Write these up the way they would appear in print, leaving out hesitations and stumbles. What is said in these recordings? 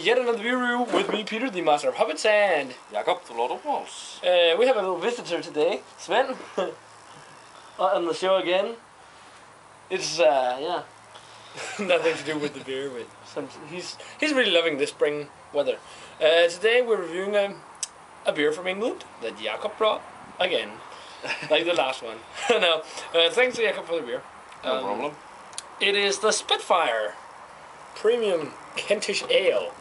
yet another beer review with me, Peter, the master of hobbits, and Jakob, the Lord of Walls. we have a little visitor today, Sven, on the show again. It's yeah, nothing to do with the beer, but he's really loving the spring weather. Today we're reviewing a beer from England that Jakob brought again, like the last one. No, thanks to Jakob for the beer. No problem. It is the Spitfire Premium Kentish Ale.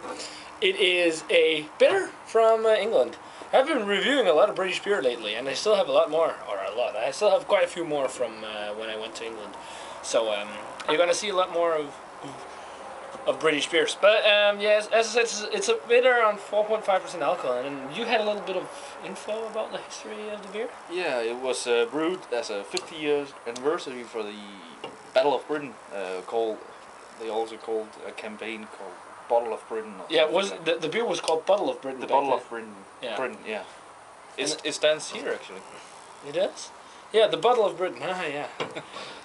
It is a bitter from England. I've been reviewing a lot of British beer lately, and I still have a lot more, or a lot. I still have quite a few more from when I went to England. So you're gonna see a lot more of British beers. But yes, as I said, it's a bitter on 4.5% alcohol, and you had a little bit of info about the history of the beer. Yeah, it was brewed as a 50 years anniversary for the Battle of Britain. They also called a campaign called Bottle of Britain. Yeah, it was the beer was called Bottle of Britain. The Bottle of Britain. Yeah. Britain, yeah. It stands here actually. It does? Yeah, the Bottle of Britain. Ah, yeah.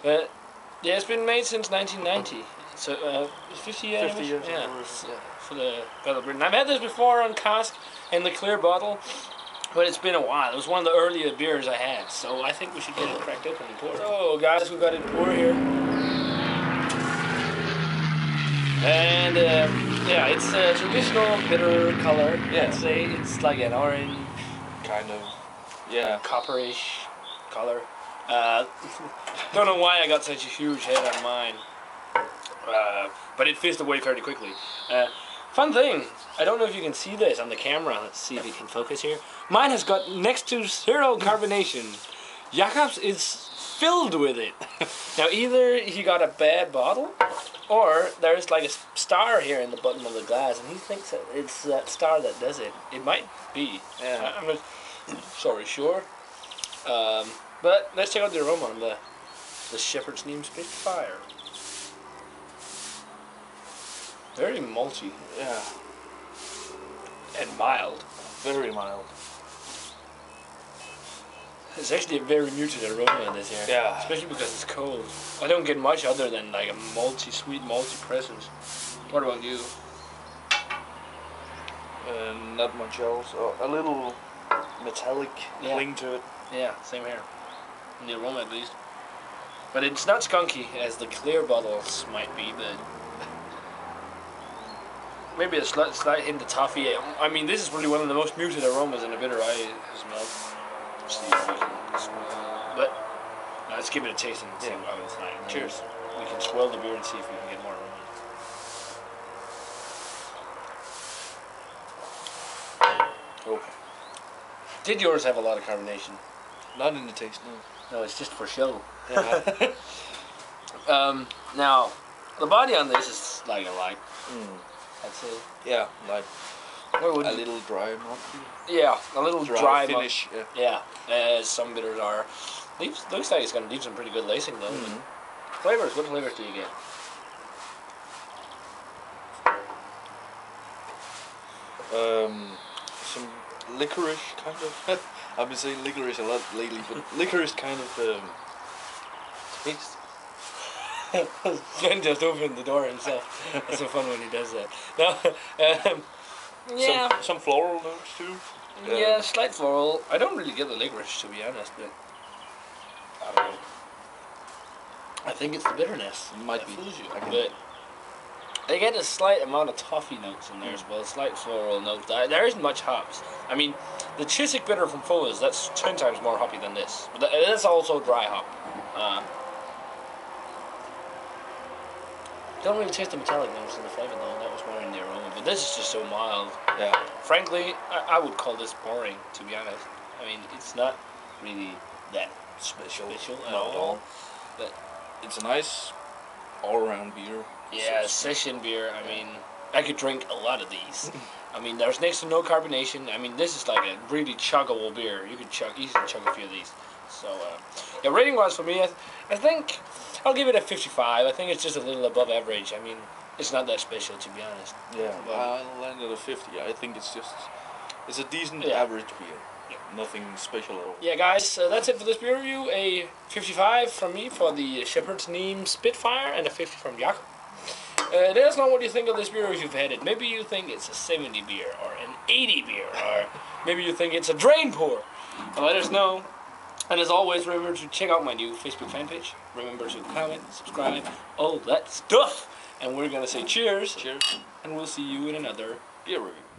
Yeah, it's been made since 1990. So 50 years. 50 years. Yeah. For the Battle of Britain. I've had this before on cask in the clear bottle, but it's been a while. It was one of the earlier beers I had, so I think we should get it cracked open and poured. So guys, we've got it poured here. And yeah, it's a traditional bitter color. Yeah. I'd say it's like an orange, kind of, yeah, copperish color. Don't know why I got such a huge head on mine, but it fizzed away fairly quickly. Fun thing, I don't know if you can see this on the camera. Let's see if you can focus here. Mine has got next to zero carbonation. Jakob's is filled with it. Now either he got a bad bottle, or there's like a star here in the bottom of the glass, and he thinks that it's that star that does it. It might be. Yeah. I'm not sure. But let's check out the aroma on the Shepherd's Neame Spitfire. Very malty. Yeah. And mild. Very mild. It's actually a very muted aroma in this here. Yeah. Especially because it's cold. I don't get much other than like a malty, sweet malty presence. What about you? Not much else. A little metallic cling to it. Yeah, same here. In the aroma at least. But it's not skunky as the clear bottles might be, but maybe a slight hint of toffee. I mean, this is probably one of the most muted aromas in a bitter I have smelled. See if we can, but let's give it a taste and see how it's like. Cheers. We can swell the beer and see if we can get more aroma. Okay. Did yours have a lot of carbonation? Not in the taste, no. No, it's just for show. Yeah. Now, the body on this is like a light. I'd say. Yeah, like a little dry malt. Yeah, a little dry finish. Malt. Yeah, as some bitters are. Looks like it's going to leave some pretty good lacing though. Flavors, what flavors do you get? Some licorice kind of. I've been saying licorice a lot lately, but licorice kind of taste. Sven just opened the door himself. That's so fun when he does that. No, yeah. Some floral notes too. Yeah, slight floral. I don't really get the licorice, to be honest, but I don't know. I think it's the bitterness. It might be. Fools you. But I get a slight amount of toffee notes in there as well, slight floral notes. There isn't much hops. I mean, the Chiswick bitter from Fuller's, that's 10 times more hoppy than this. But that's also dry hop. Don't really taste the metallic notes in the flavor though. That was more in the aroma. But this is just so mild. Yeah. Frankly, I would call this boring, to be honest. I mean, it's not really that special at all. But it's a nice all-around beer. Yeah, session beer. I mean, I could drink a lot of these. I mean, there's next to no carbonation. I mean, this is like a really chuggable beer. You could easily chug a few of these. So, yeah, rating-wise for me, I think I'll give it a 55. I think it's just a little above average. I mean, it's not that special, to be honest. Yeah, I'll land at a 50. I think it's a decent average beer. Yeah. Nothing special at all. Yeah, guys, that's it for this beer review. A 55 from me for the Shepherd's Neame Spitfire, and a 50 from Jakob. Let us know what you think of this beer if you've had it. Maybe you think it's a 70 beer or an 80 beer, or maybe you think it's a drain pour. Let us know. And as always, remember to check out my new Facebook fan page. Remember to comment, subscribe, all that stuff. And we're gonna say cheers. Cheers. And we'll see you in another Beer review.